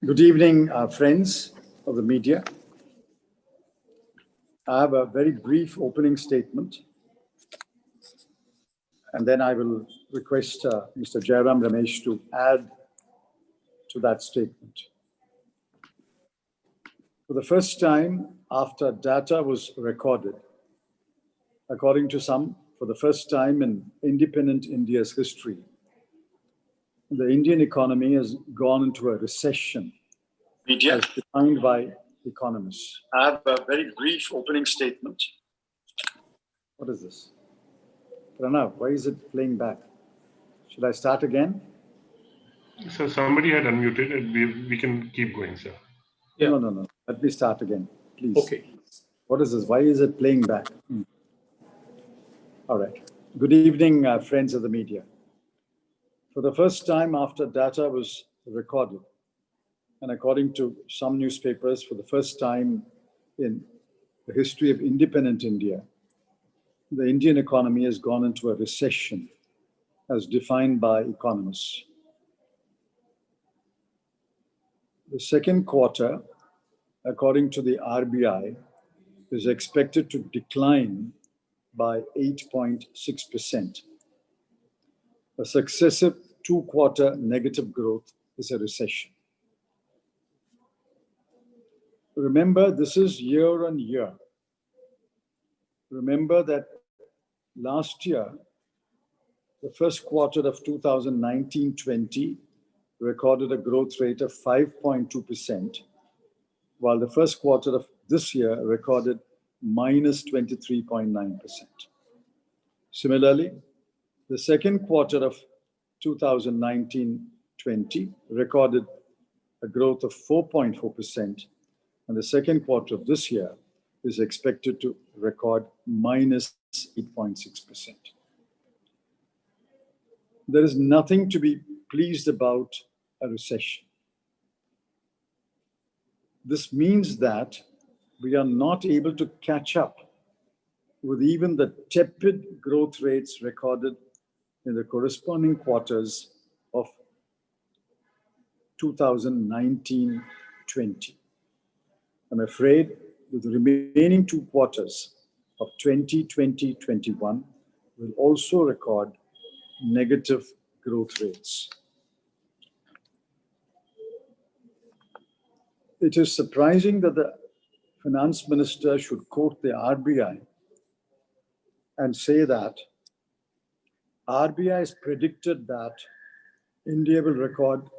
Good evening, friends of the media. I have a very brief opening statement, and then I will request Mr. Jairam Ramesh to add to that statement. For the first time after data was recorded, according to some, for the first time in independent India's history, the Indian economy has gone into a recession as defined by economists. I have a very brief opening statement. What is this? Pranav, why is it playing back? Should I start again? So somebody had unmuted and we can keep going, sir. Yeah. No. Let me start again, please. Okay. What is this? Why is it playing back? All right. Good evening, friends of the media. For the first time after data was recorded, and according to some newspapers, for the first time in the history of independent India, the Indian economy has gone into a recession as defined by economists. The second quarter, according to the RBI, is expected to decline by 8.6%. A successive two-quarter negative growth is a recession. Remember, this is year on year. Remember that last year, the first quarter of 2019-20 recorded a growth rate of 5.2%, while the first quarter of this year recorded minus 23.9%. Similarly, the second quarter of 2019-20 recorded a growth of 4.4%, and the second quarter of this year is expected to record minus 8.6%. There is nothing to be pleased about a recession. This means that we are not able to catch up with even the tepid growth rates recorded in the corresponding quarters of 2019-20. I'm afraid that the remaining two quarters of 2020-21 will also record negative growth rates. It is surprising that the finance minister should quote the RBI and say that RBI has predicted that India will record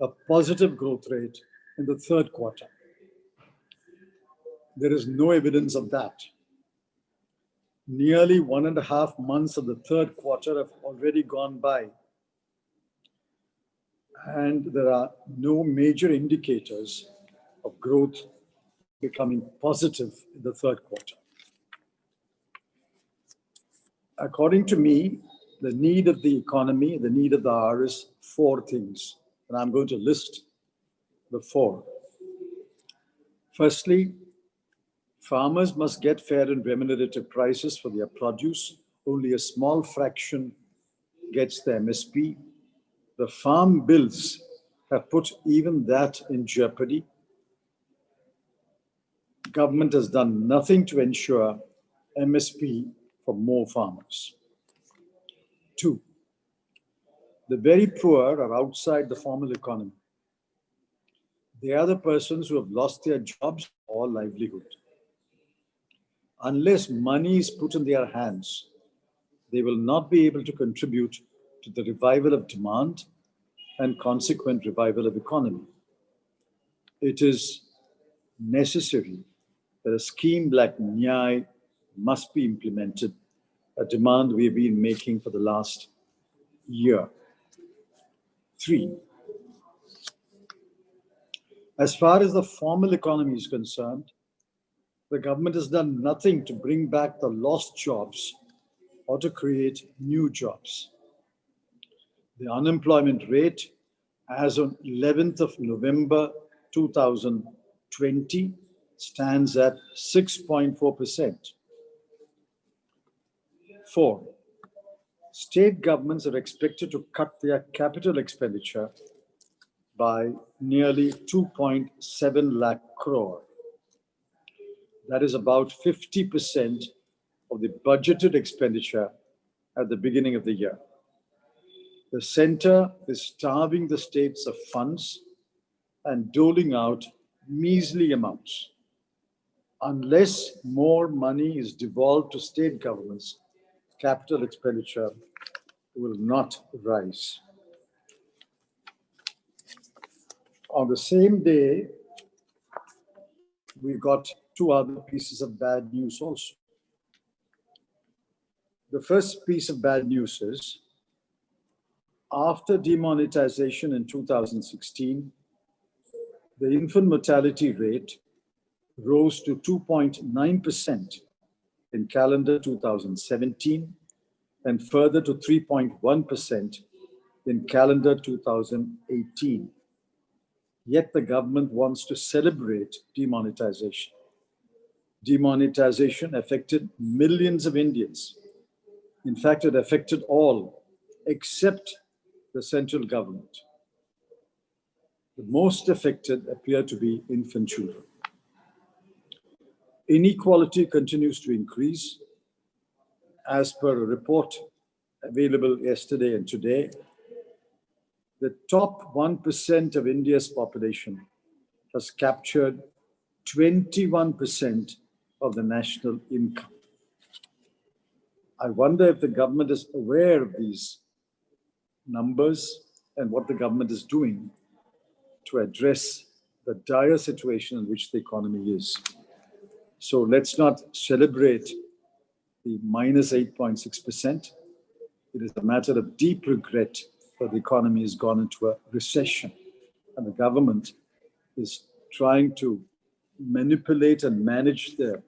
a positive growth rate in the third quarter. There is no evidence of that. Nearly 1.5 months of the third quarter have already gone by, and there are no major indicators of growth becoming positive in the third quarter. According to me, the need of the economy, the need of the hour is four things, and I'm going to list the four. Firstly, farmers must get fair and remunerative prices for their produce. Only a small fraction gets the MSP. The farm bills have put even that in jeopardy. Government has done nothing to ensure MSP for more farmers. Two, the very poor are outside the formal economy. They are the persons who have lost their jobs or livelihood. Unless money is put in their hands, they will not be able to contribute to the revival of demand and consequent revival of economy. It is necessary that a scheme like Nyay must be implemented, a demand we've been making for the last year. Three, as far as the formal economy is concerned, the government has done nothing to bring back the lost jobs or to create new jobs. The unemployment rate as on 11th of November 2020 stands at 6.4%. Four, state governments are expected to cut their capital expenditure by nearly 2.7 lakh crore. That is about 50% of the budgeted expenditure at the beginning of the year. The center is starving the states of funds and doling out measly amounts. Unless more money is devolved to state governments, capital expenditure will not rise. On the same day, we got two other pieces of bad news also. The first piece of bad news is after demonetization in 2016, the infant mortality rate rose to 2.9% in calendar 2017 and further to 3.1% in calendar 2018. Yet the government wants to celebrate demonetization. Demonetization affected millions of Indians. In fact, it affected all except the central government. The most affected appear to be infant children. Inequality continues to increase. As per a report available yesterday and today, the top 1% of India's population has captured 21% of the national income. I wonder if the government is aware of these numbers and what the government is doing to address the dire situation in which the economy is. So let's not celebrate the minus 8.6%. It is a matter of deep regret that the economy has gone into a recession and the government is trying to manipulate and manage the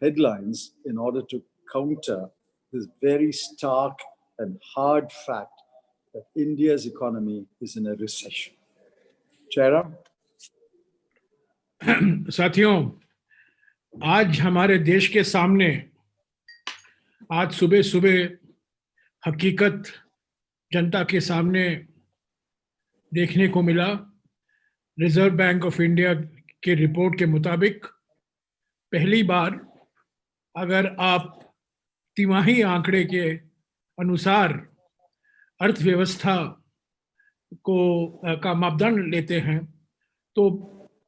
headlines in order to counter this very stark and hard fact that India's economy is in a recession. Jairam? साथियों, आज हमारे देश के सामने आज सुबह सुबह हकीकत जनता के सामने देखने को मिला। रिजर्व बैंक ऑफ इंडिया के रिपोर्ट के मुताबिक पहली बार अगर आप तिमाही आंकड़े के अनुसार अर्थव्यवस्था को का मापदंड लेते हैं तो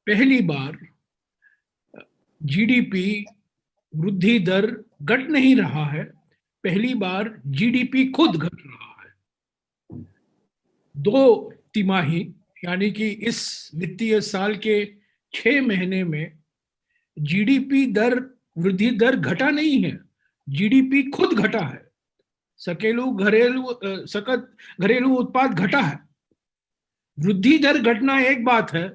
पहली बार जीडीपी वृद्धि दर घट नहीं रहा है, पहली बार जीडीपी खुद घट रहा है। 2 तिमाही यानी कि इस वित्तीय साल के 6 महीने में जीडीपी दर वृद्धि दर घटा नहीं है, जीडीपी खुद घटा है। सकत घरेलू उत्पाद घटा है। वृद्धि दर घटना एक बात है,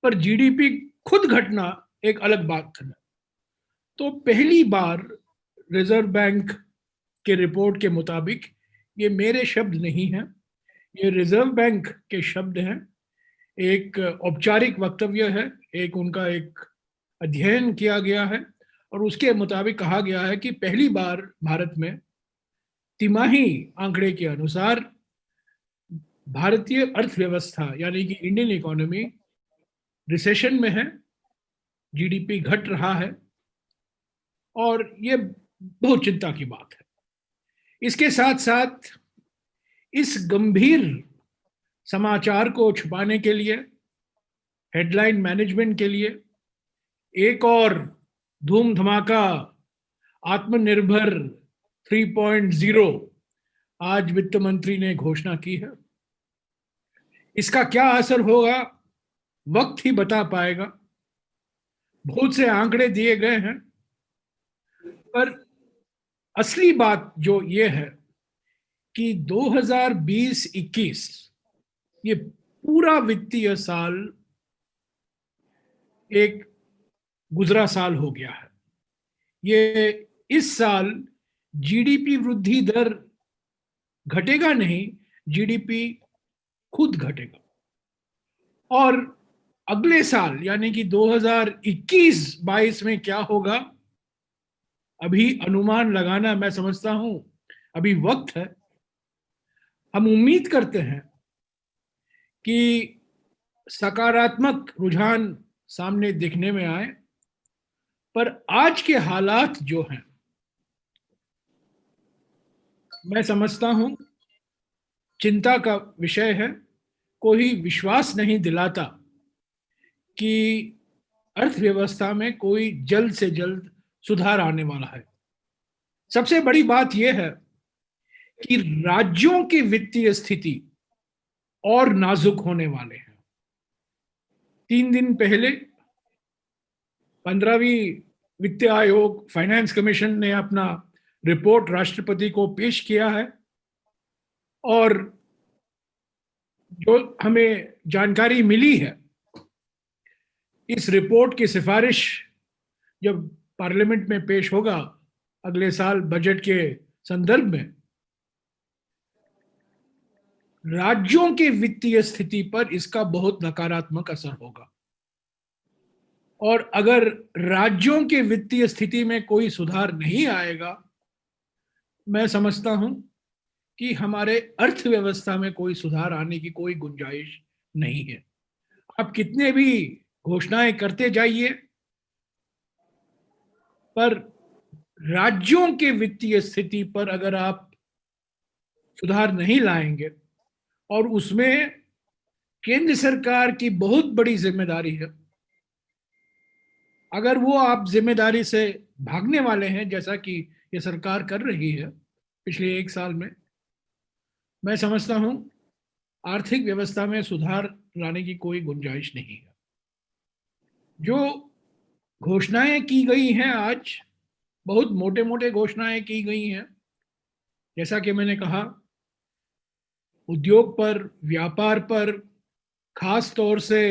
पर जीडीपी खुद घटना एक अलग बात है। तो पहली बार रिजर्व बैंक के रिपोर्ट के मुताबिक, ये मेरे शब्द नहीं हैं, ये रिजर्व बैंक के शब्द हैं, एक औपचारिक वक्तव्य है, एक उनका एक अध्ययन किया गया है और उसके मुताबिक कहा गया है कि पहली बार भारत में तिमाही आंकड़े के अनुसार भारतीय अर्थव्यवस्था यानी कि इंडियन इकोनॉमी रिसेशन में है, जीडीपी घट रहा है और ये बहुत चिंता की बात है। इसके साथ साथ इस गंभीर समाचार को छुपाने के लिए, हेडलाइन मैनेजमेंट के लिए एक और धूम धमाका आत्मनिर्भर 3.0 आज वित्त मंत्री ने घोषणा की है। इसका क्या असर होगा वक्त ही बता पाएगा। बहुत से आंकड़े दिए गए हैं, पर असली बात जो ये है कि 2020-21 ये पूरा वित्तीय साल एक गुजरा साल हो गया है। ये इस साल जीडीपी वृद्धि दर घटेगा नहीं, जीडीपी खुद घटेगा। और अगले साल यानी कि 2021-22 में क्या होगा, अभी अनुमान लगाना मैं समझता हूं अभी वक्त है। हम उम्मीद करते हैं कि सकारात्मक रुझान सामने दिखने में आए, पर आज के हालात जो हैं, मैं समझता हूं चिंता का विषय है। कोई विश्वास नहीं दिलाता कि अर्थव्यवस्था में कोई जल्द से जल्द सुधार आने वाला है। सबसे बड़ी बात यह है कि राज्यों की वित्तीय स्थिति और नाजुक होने वाले हैं। 3 दिन पहले 15वीं वित्त आयोग फाइनेंस कमीशन ने अपना रिपोर्ट राष्ट्रपति को पेश किया है, और जो हमें जानकारी मिली है, इस रिपोर्ट की सिफारिश जब पार्लियामेंट में पेश होगा अगले साल बजट के संदर्भ में, राज्यों की वित्तीय स्थिति पर इसका बहुत नकारात्मक असर होगा। और अगर राज्यों की वित्तीय स्थिति में कोई सुधार नहीं आएगा, मैं समझता हूं कि हमारे अर्थव्यवस्था में कोई सुधार आने की कोई गुंजाइश नहीं है। आप कितने भी घोषणाएं करते जाइए, पर राज्यों की वित्तीय स्थिति पर अगर आप सुधार नहीं लाएंगे, और उसमें केंद्र सरकार की बहुत बड़ी जिम्मेदारी है, अगर वो आप जिम्मेदारी से भागने वाले हैं जैसा कि ये सरकार कर रही है पिछले 1 साल में, मैं समझता हूं आर्थिक व्यवस्था में सुधार लाने की कोई गुंजाइश नहीं है। जो घोषणाएं की गई हैं आज, बहुत मोटे मोटे घोषणाएं की गई हैं। जैसा कि मैंने कहा, उद्योग पर, व्यापार पर, खास तौर से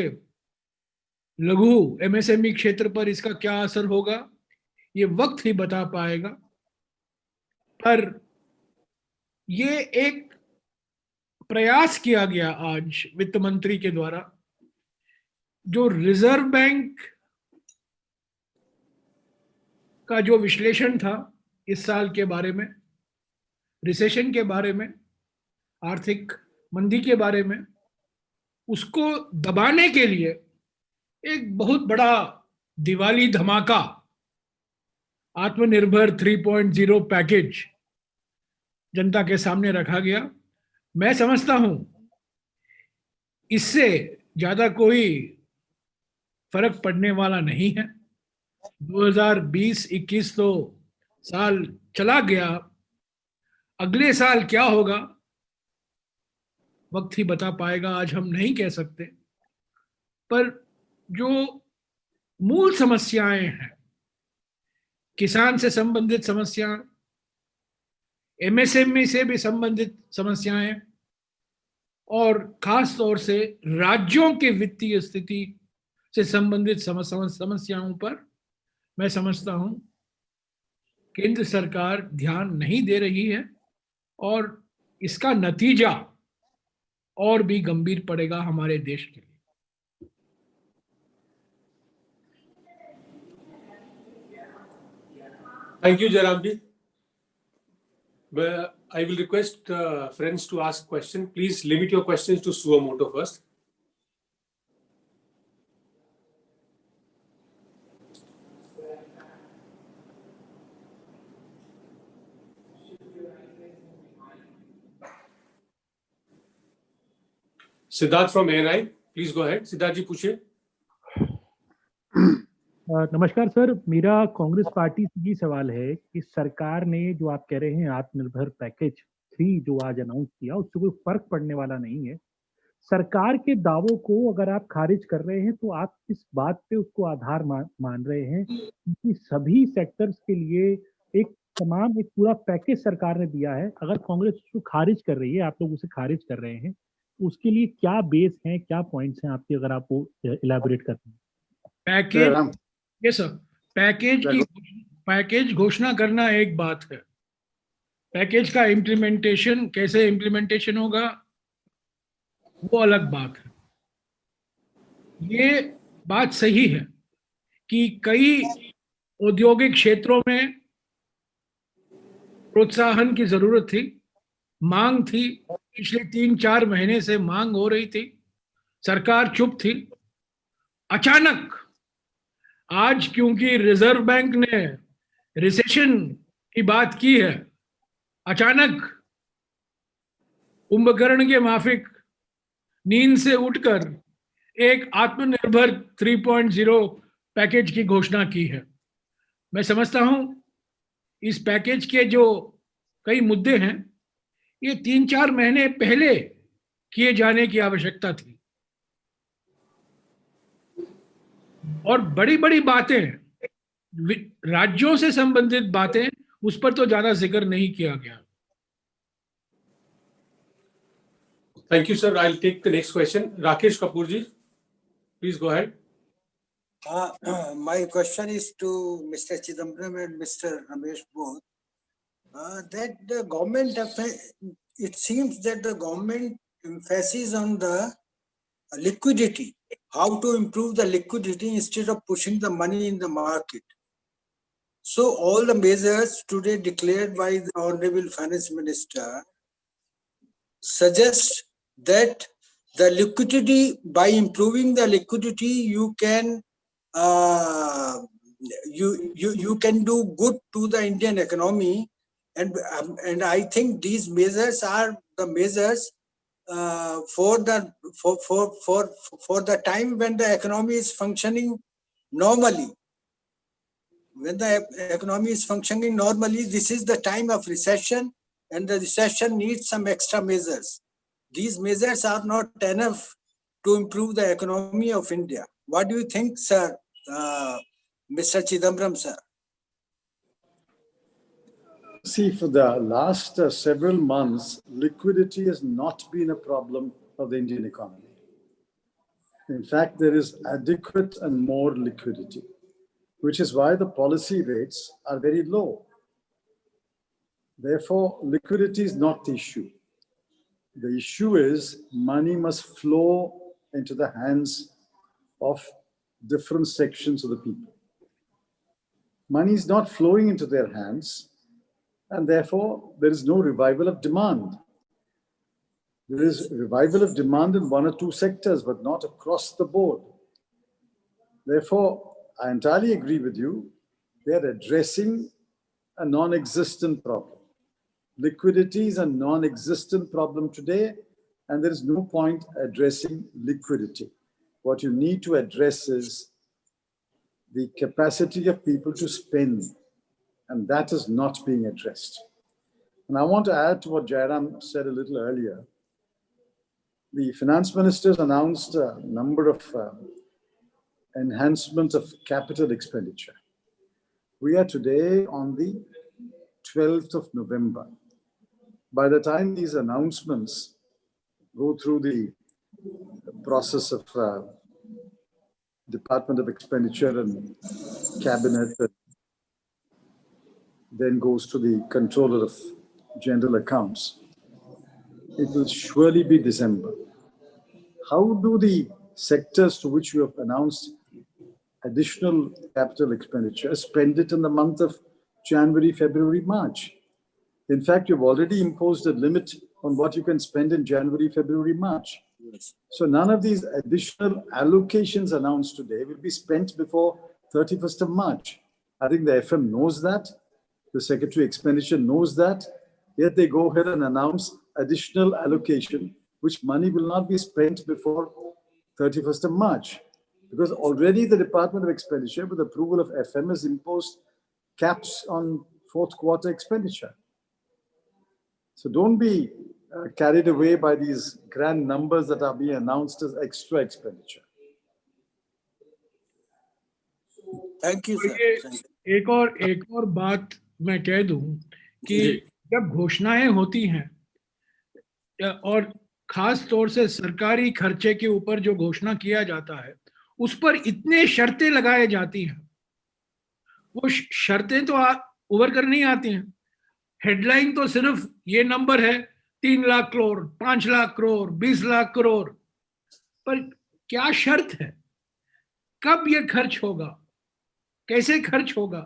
लघु एमएसएमई क्षेत्र पर इसका क्या असर होगा, ये वक्त ही बता पाएगा। पर ये एक प्रयास किया गया आज वित्त मंत्री के द्वारा, जो रिजर्व बैंक का जो विश्लेषण था इस साल के बारे में, रिसेशन के बारे में, आर्थिक मंदी के बारे में, उसको दबाने के लिए एक बहुत बड़ा दिवाली धमाका आत्मनिर्भर 3.0 पैकेज जनता के सामने रखा गया। मैं समझता हूं इससे ज्यादा कोई फर्क पड़ने वाला नहीं है। 2020-21 तो साल चला गया, अगले साल क्या होगा वक्त ही बता पाएगा, आज हम नहीं कह सकते। पर जो मूल समस्याएं हैं, किसान से संबंधित समस्या, एमएसएमई से भी संबंधित समस्याएं, और खास तौर से राज्यों की वित्तीय स्थिति से संबंधित समस्याओं पर मैं समझता हूं केंद्र सरकार ध्यान नहीं दे रही है, और इसका नतीजा और भी गंभीर पड़ेगा हमारे देश के लिए। Thank you, Jairam ji. I will request friends to ask questions. Please limit your questions to suo moto first. Siddharth from ANI, please go ahead. Siddharth ji, पूछिए. नमस्कार सर, मेरा कांग्रेस पार्टी से ये सवाल है कि सरकार ने जो आप कह रहे हैं आत्मनिर्भर पैकेज 3 जो आज अनाउंस किया, उससे कोई फर्क पड़ने वाला नहीं है। सरकार के दावों को अगर आप खारिज कर रहे हैं तो आप किस बात पे उसको आधार मान रहे हैं? क्योंकि सभी सेक्टर्स के लिए एक पूरा पैकेज सरकार ने दिया है। अगर कांग्रेस उसको खारिज कर रही है, आप लोग उसे खारिज कर रहे हैं, उसके लिए क्या बेस है, क्या पॉइंट्स हैं आपके, अगर आप वो इलैबोरेट करते हैं। पैकेज, ये सर, पैकेज घोषणा करना एक बात है, पैकेज का इम्प्लीमेंटेशन, कैसे इम्प्लीमेंटेशन होगा वो अलग बात है। ये बात सही है कि कई औद्योगिक क्षेत्रों में प्रोत्साहन की जरूरत थी, मांग थी, पिछले 3-4 महीने से मांग हो रही थी, सरकार चुप थी। अचानक आज क्योंकि रिजर्व बैंक ने रिसेशन की बात की है, अचानक कुंभकर्ण के माफिक नींद से उठकर एक आत्मनिर्भर 3.0 पैकेज की घोषणा की है। मैं समझता हूं इस पैकेज के जो कई मुद्दे हैं, ये 3-4 महीने पहले किए जाने की आवश्यकता थी। और बड़ी बड़ी बातें, राज्यों से संबंधित बातें, उस पर तो ज्यादा जिक्र नहीं किया गया। Thank you, sir. I'll take the next question. Rakesh Kapoor ji, please go ahead. My question is to Mr. Chidambaram and Mr. Ramesh both. That the government, it seems that the government emphasis on the liquidity, how to improve the liquidity instead of pushing the money in the market. So all the measures today declared by the Honorable Finance Minister suggest that the liquidity, by improving the liquidity, you can you can do good to the Indian economy, and I think these measures are the measures for the time when the economy is functioning normally. When the economy is functioning normally, this is the time of recession, and the recession needs some extra measures. These measures are not enough to improve the economy of India. What do you think, sir? Mr. Chidambaram, sir? See, for the last several months, liquidity has not been a problem of the Indian economy. In fact, there is adequate and more liquidity, which is why the policy rates are very low. Therefore, liquidity is not the issue. The issue is money must flow into the hands of different sections of the people. Money is not flowing into their hands, and therefore there is no revival of demand. There is revival of demand in one or two sectors, but not across the board. Therefore, I entirely agree with you. They are addressing a non-existent problem. Liquidity is a non-existent problem today, and there is no point addressing liquidity. What you need to address is the capacity of people to spend, and that is not being addressed. And I want to add to what Jairam said a little earlier. The finance ministers announced a number of enhancement of capital expenditure. We are today on the 12th of November. By the time these announcements go through the process of Department of Expenditure and Cabinet, then goes to the Controller of General Accounts, it will surely be December. How do the sectors to which you have announced additional capital expenditure spend it in the month of January, February, March? In fact, you've already imposed a limit on what you can spend in January, February, March. Yes. So none of these additional allocations announced today will be spent before 31st of March. I think the FM knows that. The Secretary Expenditure knows that. Yet they go ahead and announce additional allocation, which money will not be spent before 31st of March. Because already the Department of Expenditure, with approval of FM, has imposed caps on fourth quarter expenditure. So don't be carried away by these grand numbers that are being announced as extra expenditure. Thank you, sir. Thank you. एक और बात मैं कह दूं कि जब घोषणाएं होती हैं और खास तौर से सरकारी खर्चे के ऊपर जो घोषणा किया जाता है, उस पर इतने शर्तें लगाए जाती हैं, वो शर्तें तो उभर कर नहीं आती हैं। हेडलाइन तो सिर्फ ये नंबर है 3 लाख करोड़, 5 लाख करोड़, 20 लाख करोड़, पर क्या शर्त है, कब ये खर्च होगा, कैसे खर्च होगा,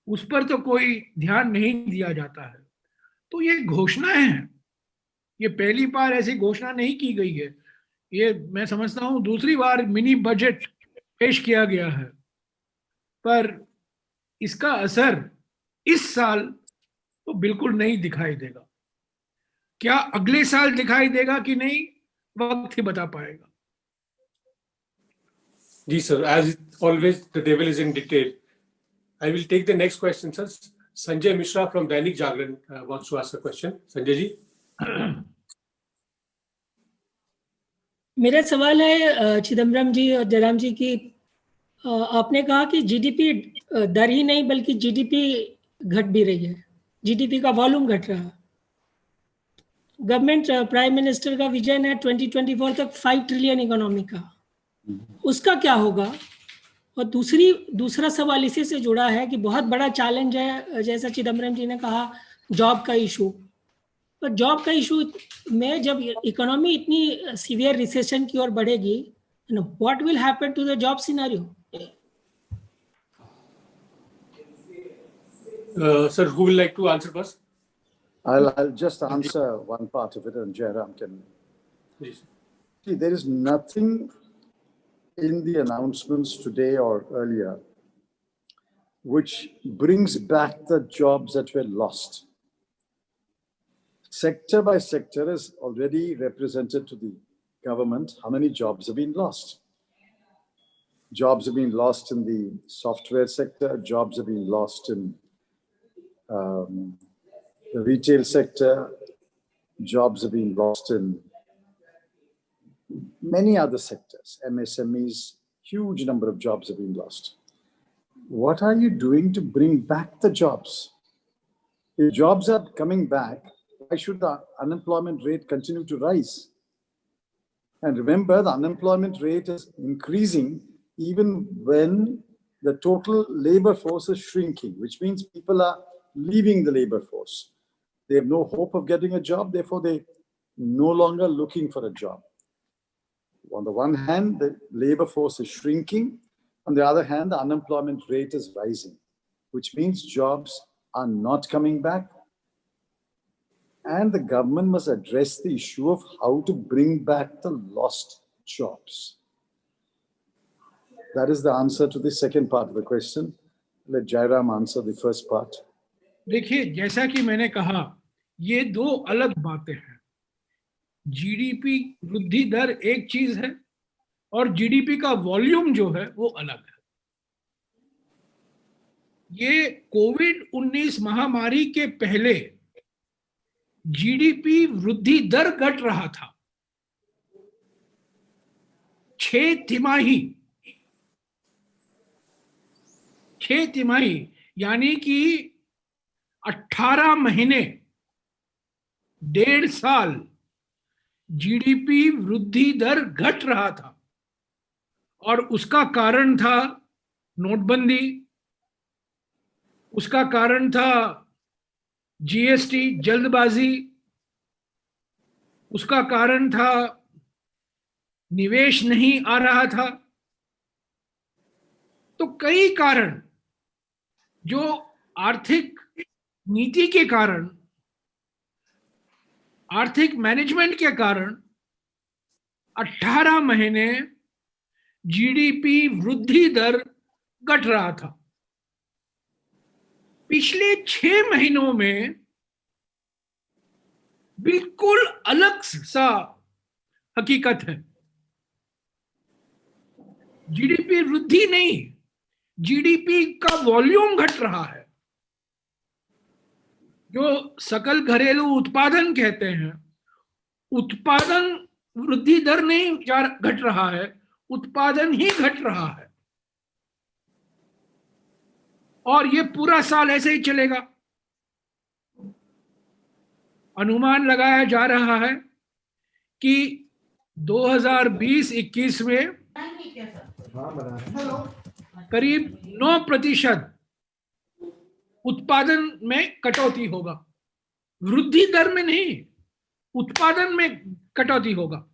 उस पर तो कोई ध्यान नहीं दिया जाता है। तो ये घोषणाएं हैं, ये पहली बार ऐसी घोषणा नहीं की गई है ये मैं समझता हूं दूसरी बार मिनी बजट पेश किया गया है, पर इसका असर इस साल तो बिल्कुल नहीं दिखाई देगा। क्या अगले साल दिखाई देगा कि नहीं, वक्त ही बता पाएगा। जी sir, as always, the devil is in detail. I will take the next question, sir. Sanjay Mishra from Dainik Jagran wants to ask a question. Sanjay ji. मेरा सवाल है चिदम्बरम जी और जयराम जी की, आपने कहा कि जीडीपी दर ही नहीं बल्कि जीडीपी घट भी रही है, जीडीपी का वॉल्यूम घट रहा है। गवर्नमेंट प्राइम मिनिस्टर का विजन है 2024 तक 5 ट्रिलियन इकोनॉमी का, उसका क्या होगा? और दूसरा सवाल इसी से जुड़ा है कि बहुत बड़ा चैलेंज है, जैसा चिदम्बरम जी ने कहा, जॉब का इशू। पर जॉब का इशू में जब इकोनॉमी इतनी सीवियर रिसेशन की ओर बढ़ेगी, what will happen to the job scenario? Sir, who will like to answer first? I'll just answer one part of it, and Jairam can. Please. See, there is nothing in the announcements today or earlier which brings back the jobs that were lost. Sector by sector is already represented to the government how many jobs have been lost. Jobs have been lost in the software sector, jobs have been lost in the retail sector, jobs have been lost in many other sectors, MSMEs, huge number of jobs have been lost. What are you doing to bring back the jobs? If jobs are coming back, why should the unemployment rate continue to rise? And remember, the unemployment rate is increasing even when the total labor force is shrinking, which means people are leaving the labor force. They have no hope of getting a job, therefore they're no longer looking for a job. On the one hand, the labor force is shrinking. On the other hand, the unemployment rate is rising, which means jobs are not coming back. And the government must address the issue of how to bring back the lost jobs. That is the answer to the second part of the question. Let Jairam answer the first part. देखिए, जैसा कि मैंने कहा, ये दो अलग बातें हैं। जीडीपी वृद्धि दर एक चीज है और जीडीपी का वॉल्यूम जो है वो अलग है। ये कोविड-19 महामारी के पहले जीडीपी वृद्धि दर घट रहा था। 6 तिमाही यानी कि 18 महीने, 1.5 साल जीडीपी वृद्धि दर घट रहा था। और उसका कारण था नोटबंदी, उसका कारण था जीएसटी जल्दबाजी, उसका कारण था निवेश नहीं आ रहा था। तो कई कारण जो आर्थिक नीति के कारण, आर्थिक मैनेजमेंट के कारण 18 महीने जीडीपी वृद्धि दर घट रहा था। पिछले 6 महीनों में बिल्कुल अलग सा हकीकत है। जीडीपी वृद्धि नहीं, जीडीपी का वॉल्यूम घट रहा है। जो सकल घरेलू उत्पादन कहते हैं, उत्पादन वृद्धि दर नहीं घट रहा है, उत्पादन ही घट रहा है। और ये पूरा साल ऐसे ही चलेगा। अनुमान लगाया जा रहा है कि 2020-21 में करीब 9% उत्पादन में कटौती होगा। वृद्धि दर में नहीं, उत्पादन में कटौती होगा।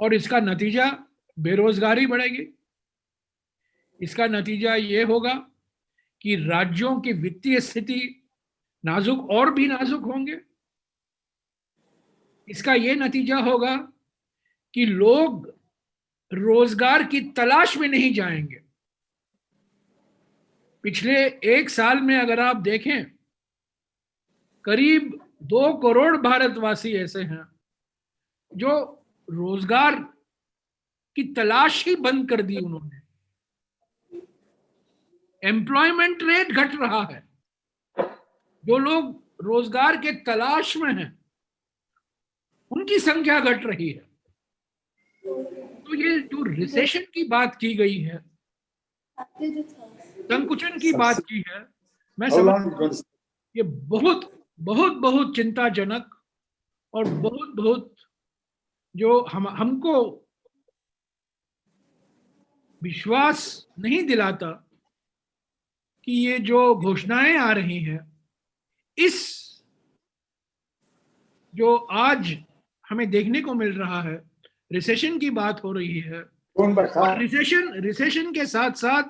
और इसका नतीजा बेरोजगारी बढ़ेगी। इसका नतीजा ये होगा कि राज्यों की वित्तीय स्थिति नाजुक और भी नाजुक होंगे। इसका ये नतीजा होगा कि लोग रोजगार की तलाश में नहीं जाएंगे। पिछले एक साल में अगर आप देखें, करीब 2 करोड़ भारतवासी ऐसे हैं जो रोजगार की तलाश ही बंद कर दी उन्होंने। एम्प्लॉयमेंट रेट घट रहा है, जो लोग रोजगार के तलाश में हैं उनकी संख्या घट रही है। तो ये जो रिसेशन की बात की गई है, संकुचन की बात की है, मैं समझ ये बहुत बहुत बहुत चिंताजनक और बहुत बहुत जो हमको विश्वास नहीं दिलाता कि ये जो घोषणाएं आ रही हैं, इस जो आज हमें देखने को मिल रहा है, रिसेशन की बात हो रही है, और रिसेशन के साथ साथ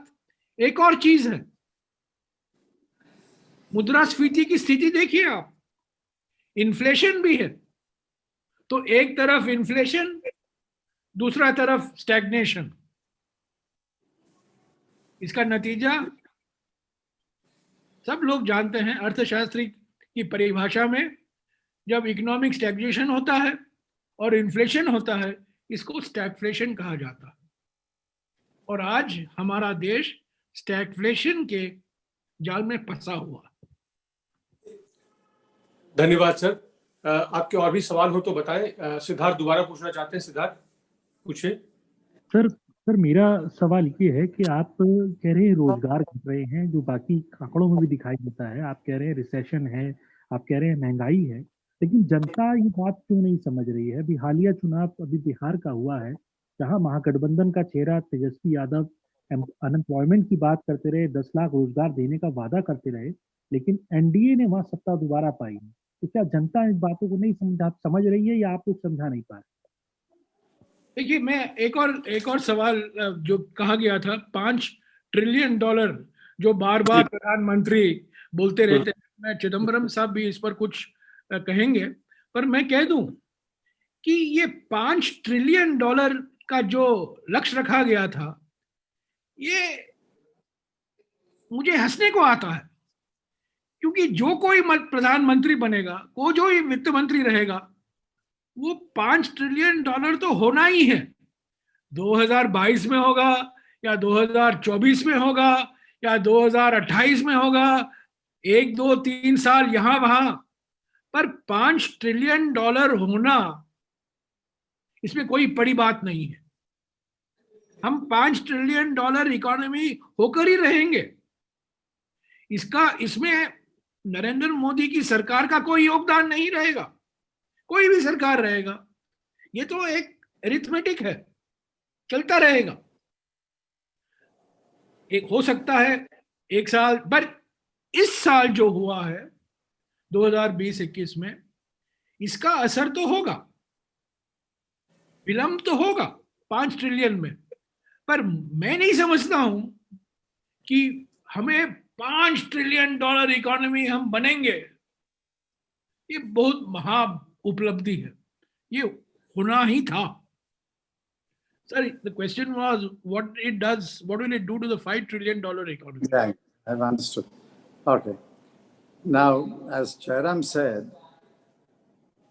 एक और चीज है, मुद्रास्फीति की स्थिति देखिए आप, इन्फ्लेशन भी है। तो एक तरफ इन्फ्लेशन, दूसरा तरफ स्टैग्नेशन। इसका नतीजा सब लोग जानते हैं, अर्थशास्त्री की परिभाषा में जब इकोनॉमिक स्टैग्नेशन होता है और इन्फ्लेशन होता है, इसको स्टैगफ्लेशन कहा जाता है। और आज हमारा देश स्टैगफ्लेशन के जाल में फंसा हुआ। धन्यवाद सर। आपके और भी सवाल हो तो बताएं। सिद्धार्थ दोबारा पूछना चाहते हैं। सिद्धार्थ पूछिए। सर मेरा सवाल ये है कि आप कह रहे हैं रोजगार घट रहे हैं, जो बाकी आंकड़ों में भी दिखाई देता है। आप कह रहे हैं रिसेशन है, आप कह रहे हैं महंगाई है, लेकिन जनता ये बात क्यों नहीं समझ रही है? अभी हालिया चुनाव अभी बिहार का हुआ है, जहां महागठबंधन का चेहरा तेजस्वी यादव अनएम्प्लॉयमेंट की बात करते रहे, 10 लाख रोजगार देने का वादा करते रहे, लेकिन एनडीए ने वहां सत्ता दोबारा पाई। तो क्या जनता इन बातों को नहीं समझ रही है, या आप लोग समझा नहीं पा रहे? देखिए, मैं एक और सवाल जो कहा गया था, $5 ट्रिलियन जो बार बार प्रधानमंत्री बोलते रहते हैं, मैं चिदम्बरम साहब भी इस पर कुछ कहेंगे, पर मैं कह दूं कि ये $5 ट्रिलियन का जो लक्ष्य रखा गया था, ये मुझे हंसने को आता है, क्योंकि जो कोई प्रधानमंत्री बनेगा, को जो वित्त मंत्री रहेगा, वो $5 ट्रिलियन तो होना ही है। 2022 में होगा या 2024 में होगा या 2028 में होगा, 1, 2, 3 साल यहां वहां, पर $5 ट्रिलियन होना, इसमें कोई बड़ी बात नहीं है। हम $5 ट्रिलियन इकोनॉमी होकर ही रहेंगे। इसमें नरेंद्र मोदी की सरकार का कोई योगदान नहीं रहेगा, कोई भी सरकार रहेगा, ये तो एक अरिथमेटिक है, चलता रहेगा। एक हो सकता है एक साल, पर इस साल जो हुआ है 2020-21 में, इसका असर तो होगा, विलंब तो होगा 5 ट्रिलियन में, पर मैं नहीं समझता हूं कि हमें $5 ट्रिलियन इकोनॉमी हम बनेंगे, ये बहुत महा उपलब्धि है, ये होना ही था। Sir, the question was what will it do to the $5 trillion economy? Right, I've understood. Okay. Now, as Jairam said,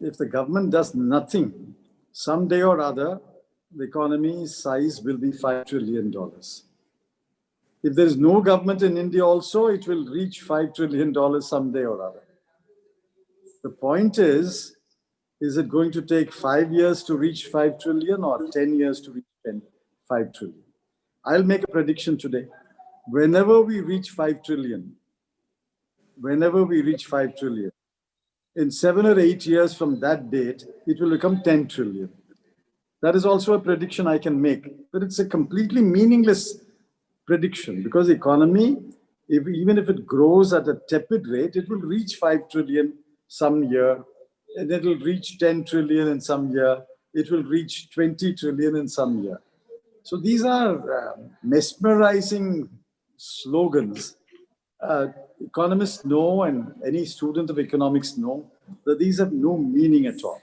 if the government does nothing, someday or other, the economy's size will be $5 trillion. If there is no government in India also, it will reach $5 trillion someday or other. The point is it going to take 5 years to reach 5 trillion or 10 years to reach 5 trillion? I'll make a prediction today. Whenever we reach 5 trillion, in 7 or 8 years from that date, it will become 10 trillion. That is also a prediction I can make, but it's a completely meaningless prediction, because the economy, even if it grows at a tepid rate, it will reach 5 trillion some year, and it will reach 10 trillion in some year, it will reach 20 trillion in some year. So these are mesmerizing slogans. Economists know, and any student of economics know, that these have no meaning at all.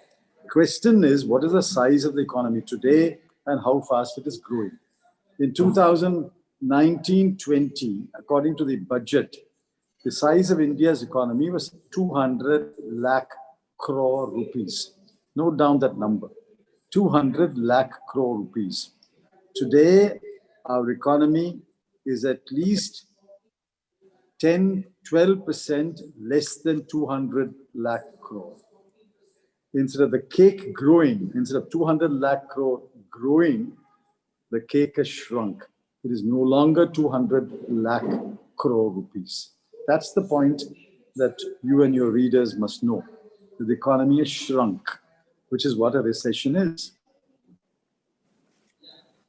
question is, what is the size of the economy today and how fast it is growing? In 2019-20, according to the budget, the size of India's economy was 200 lakh crore rupees. Note down that number, 200 lakh crore rupees. Today, our economy is at least 10-12% less than 200 lakh crore. Instead of the cake growing, instead of 200 lakh crore growing, the cake has shrunk. It is no longer 200 lakh crore rupees. That's the point that you and your readers must know. That the economy has shrunk, which is what a recession is.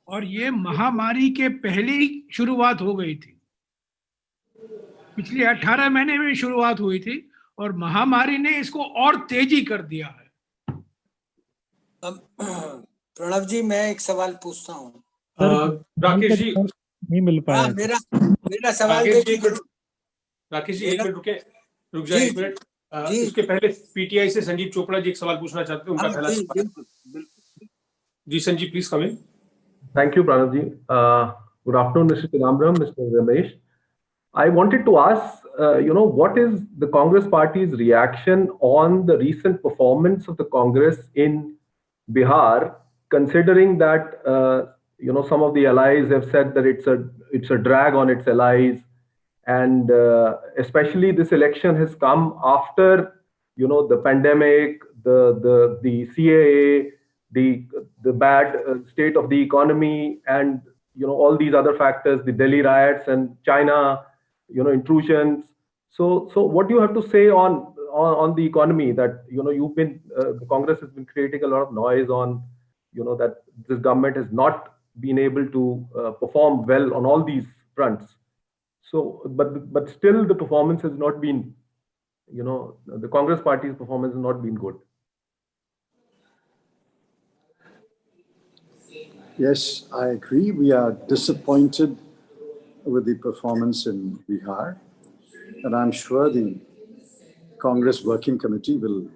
और ये महामारी के पहले ही शुरुआत हो गई थी. पिछले 18 महीने में शुरुआत हुई थी और महामारी ने इसको और तेजी कर दिया है. प्रणव जी, मैं एक सवाल पूछता हूँ. राकेश जी नहीं मिल पाया. मेरा सवाल देखिए. राकेश जी एक मिनट रुक जाइए एक मिनट. इसके पहले पीटीआई से संजीव चोपड़ा जी एक सवाल पूछना चाहते हैं. उनका पहला सवाल. जी Sanjeev, please come in. Thank you, Pranav ji. Good afternoon, Mr. Chidambaram, Mr. Ramesh. I wanted to ask, what is the Congress Party's reaction on the recent performance of the Congress in Bihar, considering that some of the allies have said that it's a drag on its allies, and especially this election has come after the pandemic, the CAA, the bad state of the economy, and all these other factors, the Delhi riots and China intrusions. So what do you have to say on the economy, that you've been the Congress has been creating a lot of noise on that this government has not been able to perform well on all these fronts. So but still the performance has not been, the Congress Party's performance has not been good. Yes, I agree. We are disappointed with the performance in Bihar, and I'm sure the Congress Working Committee will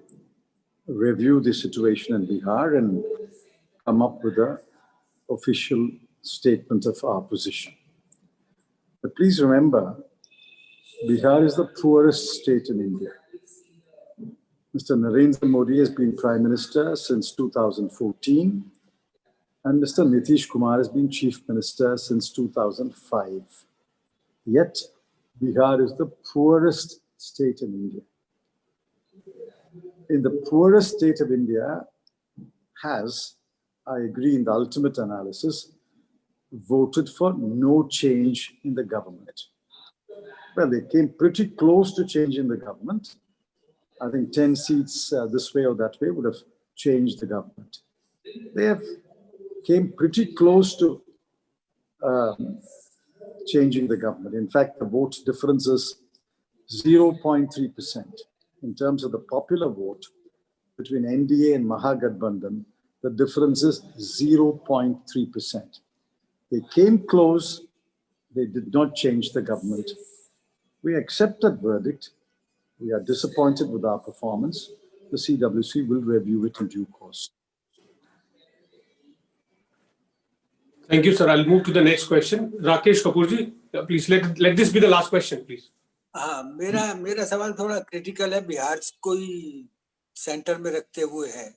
review the situation in Bihar and come up with an official statement of our position. But please remember, Bihar is the poorest state in India. Mr. Narendra Modi has been Prime Minister since 2014. And Mr. Nitish Kumar has been Chief Minister since 2005. Yet, Bihar is the poorest state in India. In the poorest state of India has, I agree in the ultimate analysis, voted for no change in the government. Well, they came pretty close to changing the government. I think 10 seats this way or that way would have changed the government. They came pretty close to changing the government. In fact, the vote difference is 0.3%. In terms of the popular vote between NDA and Mahagathbandhan, the difference is 0.3%. They came close, they did not change the government. We accept that verdict. We are disappointed with our performance. The CWC will review it in due course. Thank you, sir. I'll move to the next question. Rakesh Kapoor ji, please let this be the last question, please. मेरा सवाल थोड़ा critical है, बिहार को ही centre में रखते हुए है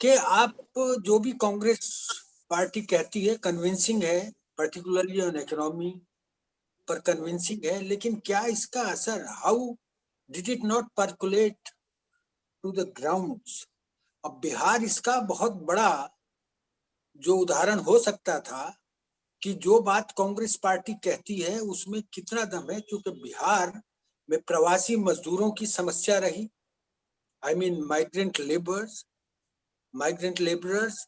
कि आप जो भी कांग्रेस पार्टी कहती है कन्विंसिंग है, पर्टिकुलरली ऑन इकोनॉमी पर कन्विंसिंग है, लेकिन क्या इसका असर, how did it not percolate to the grounds? अब बिहार इसका बहुत बड़ा जो उदाहरण हो सकता था कि जो बात कांग्रेस पार्टी कहती है उसमें कितना दम है, क्योंकि बिहार में प्रवासी मजदूरों की समस्या रही, आई मीन माइग्रेंट लेबरर्स,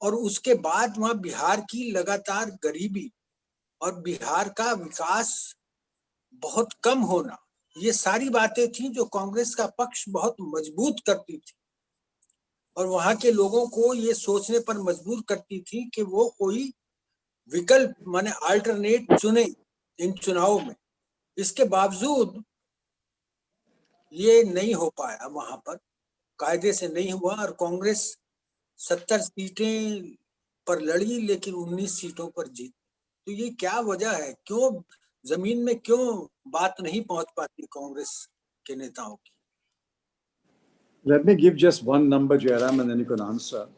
और उसके बाद वहां बिहार की लगातार गरीबी और बिहार का विकास बहुत कम होना, ये सारी बातें थी जो कांग्रेस का पक्ष बहुत मजबूत करती थी और वहां के लोगों को ये सोचने पर मजबूर करती थी कि वो कोई विकल्प माने अल्टरनेट चुने इन चुनावों में। इसके बावजूद ये नहीं हो पाया वहां पर, कायदे से नहीं हुआ और कांग्रेस 70 सीटें पर लड़ी लेकिन 19 सीटों पर जीती। तो ये क्या वजह है, क्यों जमीन में क्यों बात नहीं पहुंच पाती कांग्रेस के नेताओं की? Let me give just one number, Jairam, and then you can answer.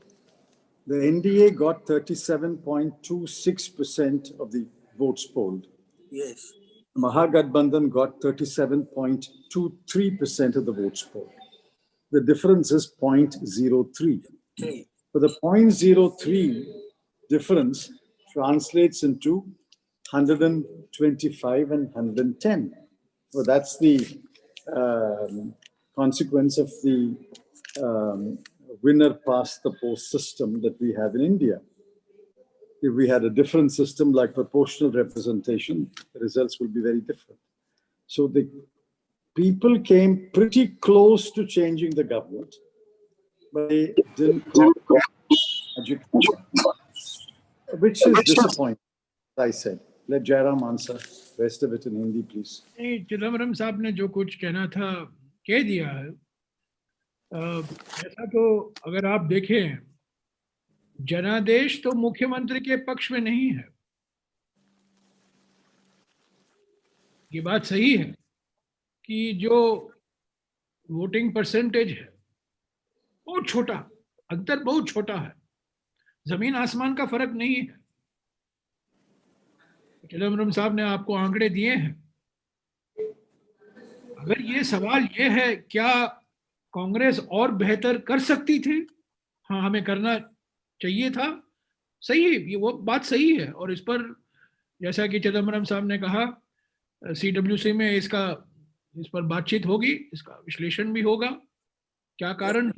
The NDA got 37.26% of the votes polled. Yes. Mahagathbandhan got 37.23% of the votes polled. The difference is 0.03. So the 0.03 difference translates into 125 and 110. So that's the consequence of the winner past the post system that we have in India. If we had a different system like proportional representation, the results will be very different. So the people came pretty close to changing the government, but they didn't call magic, which is disappointing, as I said. Let Jairam answer. Rest of it in Hindi, please. Chidambaram साहब ने जो कुछ कहना था कह दिया है। ऐसा तो अगर आप देखें, जनादेश तो मुख्यमंत्री के पक्ष में नहीं है। ये बात सही है कि जो वोटिंग परसेंटेज है बहुत छोटा, अंतर बहुत छोटा है, जमीन आसमान का फर्क नहीं है। चिदम्बरम साहब ने आपको आंकड़े दिए हैं। अगर ये सवाल ये है क्या कांग्रेस और बेहतर कर सकती थी, हाँ हमें करना चाहिए था, सही है, ये वो बात सही है। और इस पर जैसा कि चिदम्बरम साहब ने कहा, CWC में इस पर बातचीत होगी, इसका विश्लेषण भी होगा क्या कारण।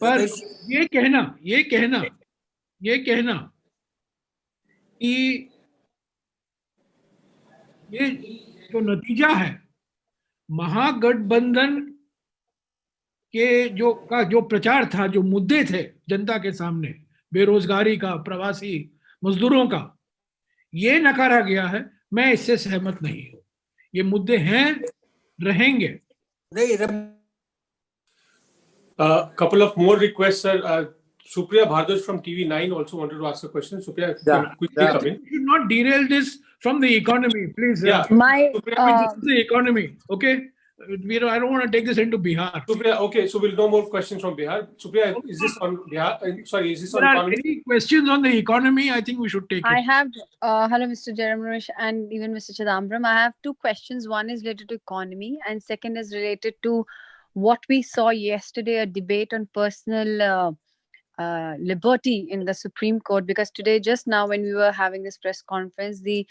पर ये कहना कि ये जो नतीजा है महागठबंधन के जो प्रचार था, जो मुद्दे थे जनता के सामने, बेरोजगारी का, प्रवासी मजदूरों का, ये नकारा गया है। मैं इससे सहमत नहीं हूं। ये मुद्दे हैं, रहेंगे। Couple of more requests, sir. Supriya Bhardwaj from TV9 also wanted to ask a question. Supriya, quickly come in. You should not derail this from the economy, please. Yeah. This is the economy, okay? I don't want to take this into Bihar. Supriya, okay, so we'll no more questions from Bihar. Supriya, is this on Bihar? Sorry, is this on economy? Any questions on the economy? I think we should take it. I have, hello, Mr. Jairam Ramesh and even Mr. Chidambaram. I have two questions. One is related to economy and second is related to what we saw yesterday, a debate on personal liberty in the Supreme Court, because today, just now when we were having this press conference, the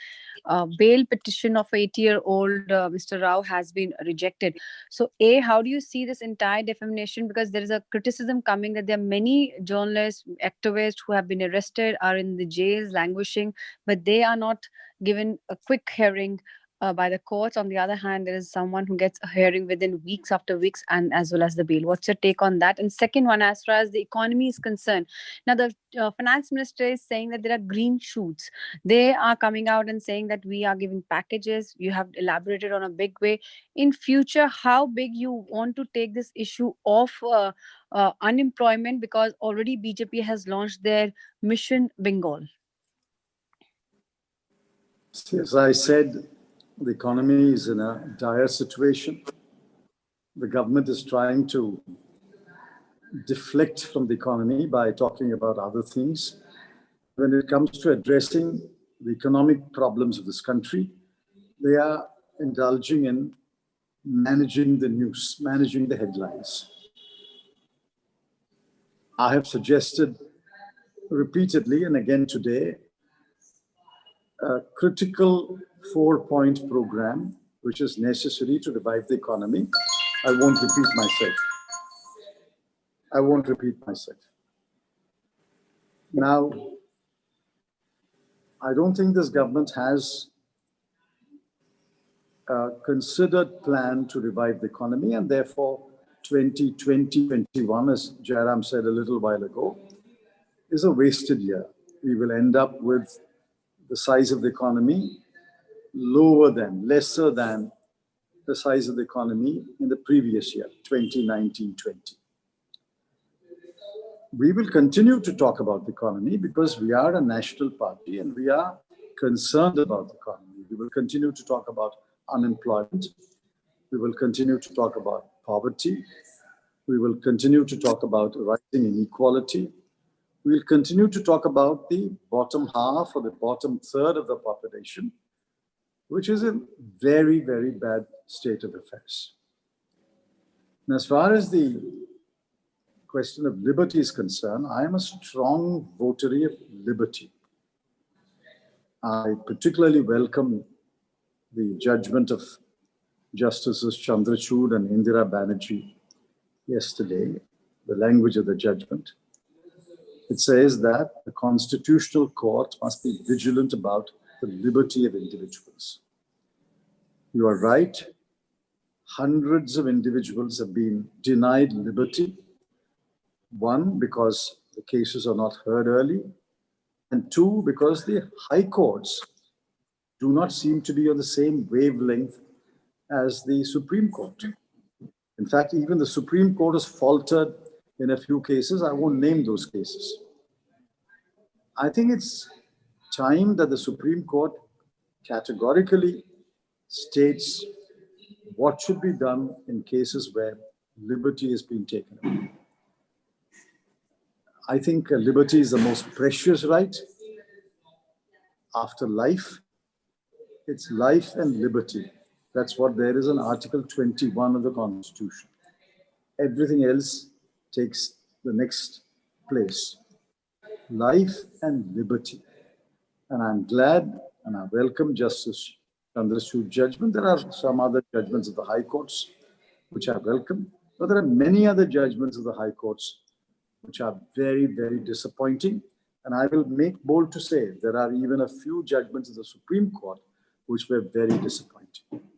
bail petition of 80-year-old Mr. Rao has been rejected. So A, how do you see this entire defamation? Because there is a criticism coming that there are many journalists, activists who have been arrested, are in the jails languishing, but they are not given a quick hearing by the courts. On the other hand, there is someone who gets a hearing within weeks after weeks, and as well as the bail. What's your take on that? And second one, as far as the economy is concerned, now the finance minister is saying that there are green shoots. They are coming out and saying that we are giving packages. You have elaborated on a big way. In future, how big you want to take this issue of unemployment, because already BJP has launched their Mission Bengal. As I said, the economy is in a dire situation. The government is trying to deflect from the economy by talking about other things. When it comes to addressing the economic problems of this country, they are indulging in managing the news, managing the headlines. I have suggested repeatedly and again today a critical 4-point program which is necessary to revive the economy. I won't repeat myself. Now, I don't think this government has a considered plan to revive the economy, and therefore 2020-21, as Jairam said a little while ago, is a wasted year. We will end up with the size of the economy lesser than the size of the economy in the previous year, 2019-20. we will continue to talk about the economy because we are a national party and we are concerned about the economy. We will continue to talk about unemployment. We will continue to talk about poverty. We will continue to talk about rising inequality. We will continue to talk about the bottom half or the bottom third of the population, which is in very, very bad state of affairs. And as far as the question of liberty is concerned, I am a strong votary of liberty. I particularly welcome the judgment of Justices Chandrachud and Indira Banerjee yesterday, the language of the judgment. It says that the Constitutional Court must be vigilant about the liberty of individuals. You are right. Hundreds of individuals have been denied liberty. One, because the cases are not heard early, and two, because the high courts do not seem to be on the same wavelength as the Supreme Court. In fact, even the Supreme Court has faltered in a few cases. I won't name those cases. I think it's time that the Supreme Court categorically states what should be done in cases where liberty has been taken away. I think liberty is the most precious right after life. It's life and liberty. That's what there is in Article 21 of the Constitution. Everything else takes the next place. Life and liberty. And I'm glad and I welcome Justice Chandrachud's judgment. There are some other judgments of the high courts which I welcome, but there are many other judgments of the high courts which are very, very disappointing. And I will make bold to say there are even a few judgments of the Supreme Court which were very disappointing.